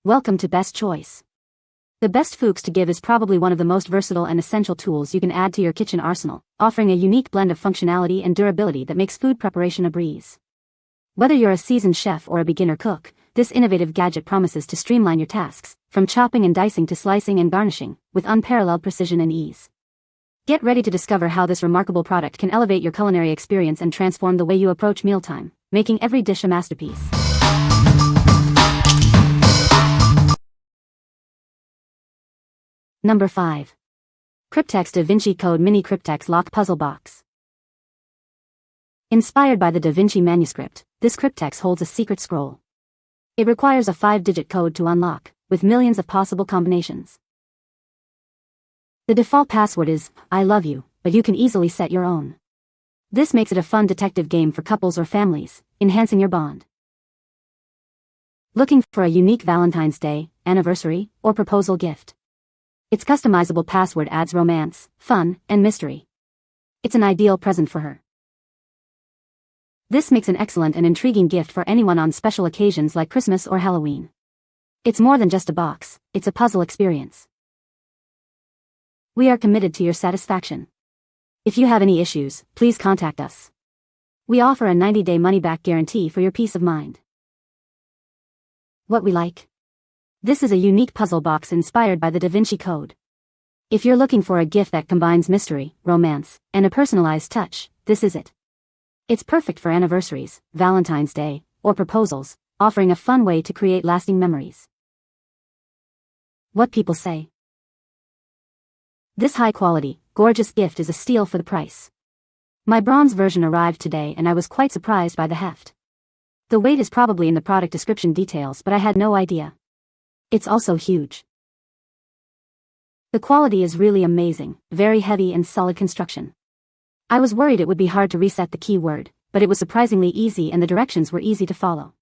Welcome to Best Choice. The best Fuchs To Give is probably one of the most versatile and essential tools you can add to your kitchen arsenal, offering a unique blend of functionality and durability that makes food preparation a breeze. Whether you're a seasoned chef or a beginner cook, this innovative gadget promises to streamline your tasks, from chopping and dicing to slicing and garnishing, with unparalleled precision and ease. Get ready to discover how this remarkable product can elevate your culinary experience and transform the way you approach mealtime, making every dish a masterpiece. Number 5. Cryptex Da Vinci Code Mini Cryptex Lock Puzzle Box. Inspired by the Da Vinci manuscript, this cryptex holds a secret scroll. It requires a 5-digit code to unlock, with millions of possible combinations. The default password is, "I love you," but you can easily set your own. This makes it a fun detective game for couples or families, enhancing your bond. Looking for a unique Valentine's Day, anniversary, or proposal gift? Its customizable password adds romance, fun, and mystery. It's an ideal present for her. This makes an excellent and intriguing gift for anyone on special occasions like Christmas or Halloween. It's more than just a box, it's a puzzle experience. We are committed to your satisfaction. If you have any issues, please contact us. We offer a 90-day money-back guarantee for your peace of mind. What we like? This is a unique puzzle box inspired by the Da Vinci Code. If you're looking for a gift that combines mystery, romance, and a personalized touch, this is it. It's perfect for anniversaries, Valentine's Day, or proposals, offering a fun way to create lasting memories. What people say. This high-quality, gorgeous gift is a steal for the price. My bronze version arrived today and I was quite surprised by the heft. The weight is probably in the product description details, but I had no idea. It's also huge. The quality is really amazing, very heavy and solid construction. I was worried it would be hard to reset the keyword, but it was surprisingly easy and the directions were easy to follow.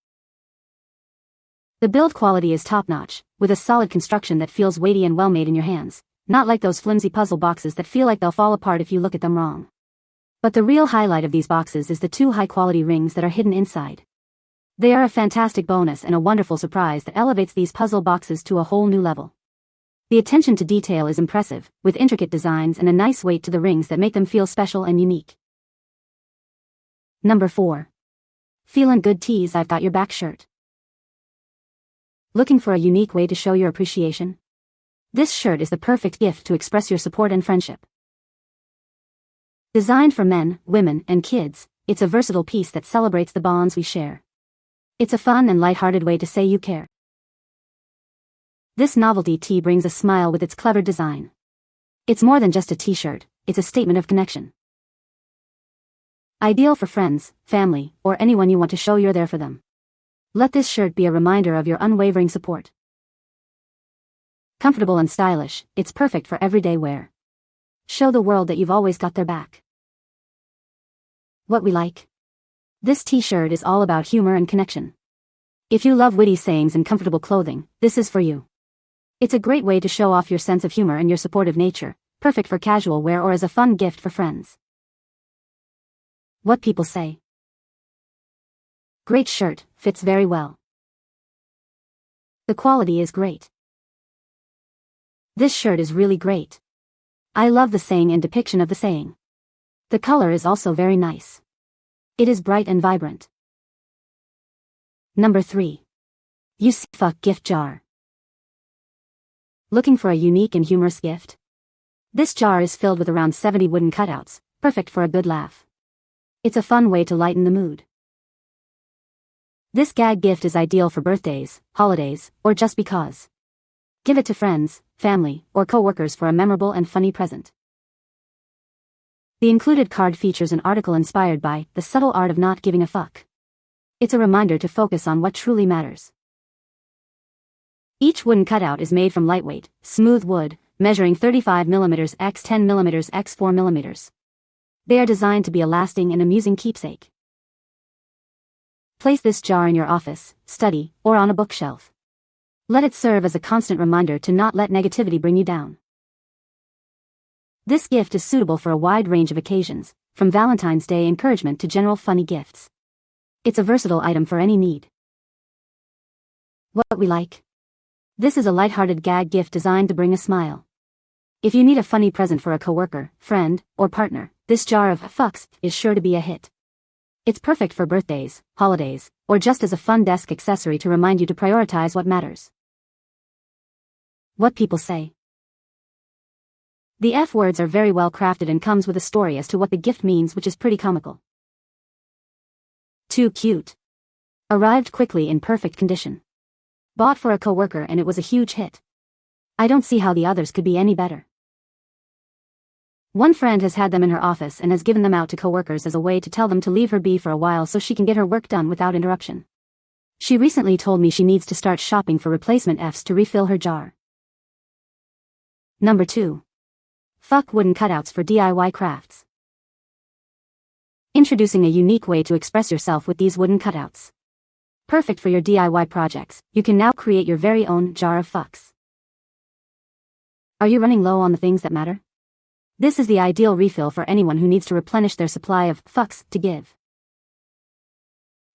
The build quality is top-notch, with a solid construction that feels weighty and well-made in your hands, not like those flimsy puzzle boxes that feel like they'll fall apart if you look at them wrong. But the real highlight of these boxes is the 2 high-quality rings that are hidden inside. They are a fantastic bonus and a wonderful surprise that elevates these puzzle boxes to a whole new level. The attention to detail is impressive, with intricate designs and a nice weight to the rings that make them feel special and unique. Number 4. Feelin Good Tees I've Got Your Back shirt. Looking for a unique way to show your appreciation? This shirt is the perfect gift to express your support and friendship. Designed for men, women, and kids, it's a versatile piece that celebrates the bonds we share. It's a fun and light-hearted way to say you care. This novelty tee brings a smile with its clever design. It's more than just a t-shirt, it's a statement of connection. Ideal for friends, family, or anyone you want to show you're there for them. Let this shirt be a reminder of your unwavering support. Comfortable and stylish, it's perfect for everyday wear. Show the world that you've always got their back. What we like? This t-shirt is all about humor and connection. If you love witty sayings and comfortable clothing, this is for you. It's a great way to show off your sense of humor and your supportive nature, perfect for casual wear or as a fun gift for friends. What people say. Great shirt, fits very well. The quality is great. This shirt is really great. I love the saying and depiction of the saying. The color is also very nice. It is bright and vibrant. Number 3. Fuchs Gift Jar. Looking for a unique and humorous gift? This jar is filled with around 70 wooden cutouts, perfect for a good laugh. It's a fun way to lighten the mood. This gag gift is ideal for birthdays, holidays, or just because. Give it to friends, family, or co-workers for a memorable and funny present. The included card features an article inspired by The Subtle Art of Not Giving a Fuck. It's a reminder to focus on what truly matters. Each wooden cutout is made from lightweight, smooth wood, measuring 35mm x 10mm x 4mm. They are designed to be a lasting and amusing keepsake. Place this jar in your office, study, or on a bookshelf. Let it serve as a constant reminder to not let negativity bring you down. This gift is suitable for a wide range of occasions, from Valentine's Day encouragement to general funny gifts. It's a versatile item for any need. What we like? This is a lighthearted gag gift designed to bring a smile. If you need a funny present for a coworker, friend, or partner, this jar of Fuchs is sure to be a hit. It's perfect for birthdays, holidays, or just as a fun desk accessory to remind you to prioritize what matters. What people say. The F words are very well crafted and comes with a story as to what the gift means, which is pretty comical. Too cute. Arrived quickly in perfect condition. Bought for a coworker and it was a huge hit. I don't see how the others could be any better. One friend has had them in her office and has given them out to coworkers as a way to tell them to leave her be for a while so she can get her work done without interruption. She recently told me she needs to start shopping for replacement Fs to refill her jar. Number 2. Fuck wooden cutouts for DIY crafts. Introducing a unique way to express yourself with these wooden cutouts. Perfect for your DIY projects, you can now create your very own jar of Fuchs. Are you running low on the things that matter? This is the ideal refill for anyone who needs to replenish their supply of Fuchs To Give.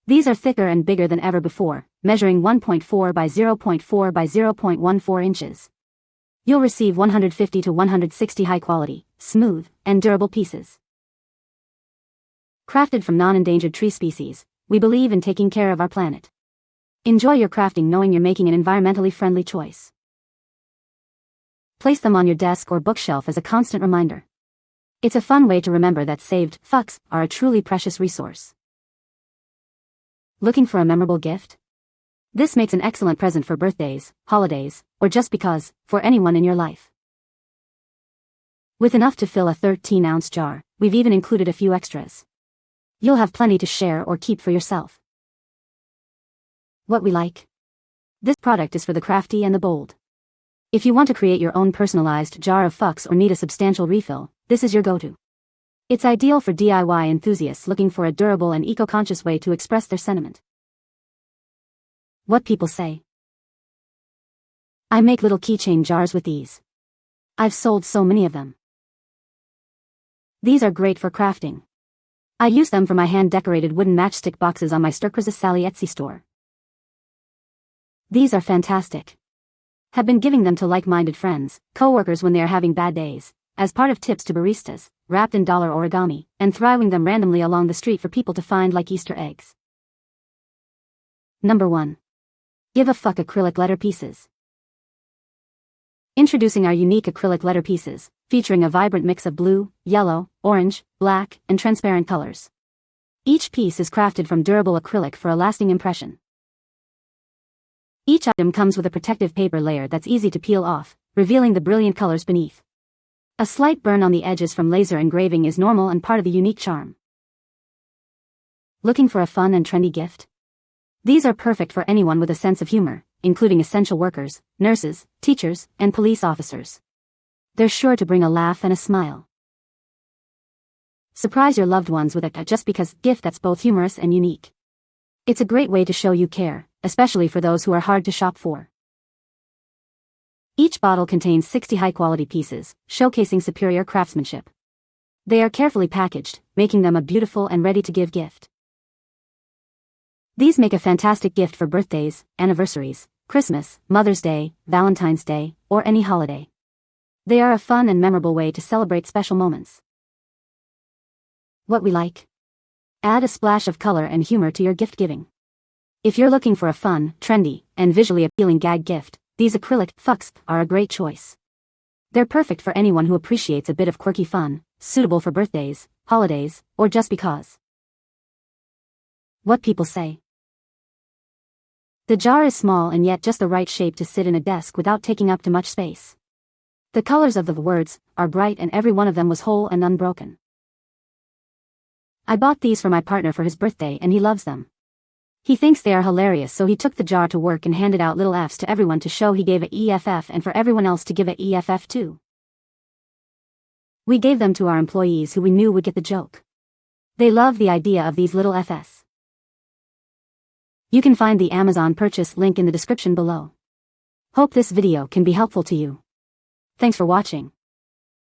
These are thicker and bigger than ever before, measuring 1.4 by 0.4 by 0.14 inches. You'll receive 150 to 160 high-quality, smooth, and durable pieces. Crafted from non-endangered tree species, we believe in taking care of our planet. Enjoy your crafting knowing you're making an environmentally friendly choice. Place them on your desk or bookshelf as a constant reminder. It's a fun way to remember that saved Fuchs are a truly precious resource. Looking for a memorable gift? This makes an excellent present for birthdays, holidays, or just because, for anyone in your life. With enough to fill a 13-ounce jar, we've even included a few extras. You'll have plenty to share or keep for yourself. What we like. This product is for the crafty and the bold. If you want to create your own personalized jar of Fuchs or need a substantial refill, this is your go-to. It's ideal for DIY enthusiasts looking for a durable and eco-conscious way to express their sentiment. What people say. I make little keychain jars with these. I've sold so many of them. These are great for crafting. I use them for my hand-decorated wooden matchstick boxes on my Sturkers Sally Etsy store. These are fantastic. Have been giving them to like-minded friends, co-workers when they are having bad days, as part of tips to baristas, wrapped in dollar origami, and throwing them randomly along the street for people to find like Easter eggs. Number 1. Give a fuck acrylic letter pieces. Introducing our unique acrylic letter pieces, featuring a vibrant mix of blue, yellow, orange, black, and transparent colors. Each piece is crafted from durable acrylic for a lasting impression. Each item comes with a protective paper layer that's easy to peel off, revealing the brilliant colors beneath. A slight burn on the edges from laser engraving is normal and part of the unique charm. Looking for a fun and trendy gift? These are perfect for anyone with a sense of humor, including essential workers, nurses, teachers, and police officers. They're sure to bring a laugh and a smile. Surprise your loved ones with a just because gift that's both humorous and unique. It's a great way to show you care, especially for those who are hard to shop for. Each bottle contains 60 high-quality pieces, showcasing superior craftsmanship. They are carefully packaged, making them a beautiful and ready-to-give gift. These make a fantastic gift for birthdays, anniversaries, Christmas, Mother's Day, Valentine's Day, or any holiday. They are a fun and memorable way to celebrate special moments. What we like. Add a splash of color and humor to your gift giving. If you're looking for a fun, trendy, and visually appealing gag gift, these acrylic Fuchs are a great choice. They're perfect for anyone who appreciates a bit of quirky fun, suitable for birthdays, holidays, or just because. What people say. The jar is small and yet just the right shape to sit in a desk without taking up too much space. The colors of the words are bright and every one of them was whole and unbroken. I bought these for my partner for his birthday and he loves them. He thinks they are hilarious, so he took the jar to work and handed out little Fs to everyone to show he gave a EFF and for everyone else to give a EFF too. We gave them to our employees who we knew would get the joke. They love the idea of these little FS. You can find the Amazon purchase link in the description below. Hope this video can be helpful to you. Thanks for watching.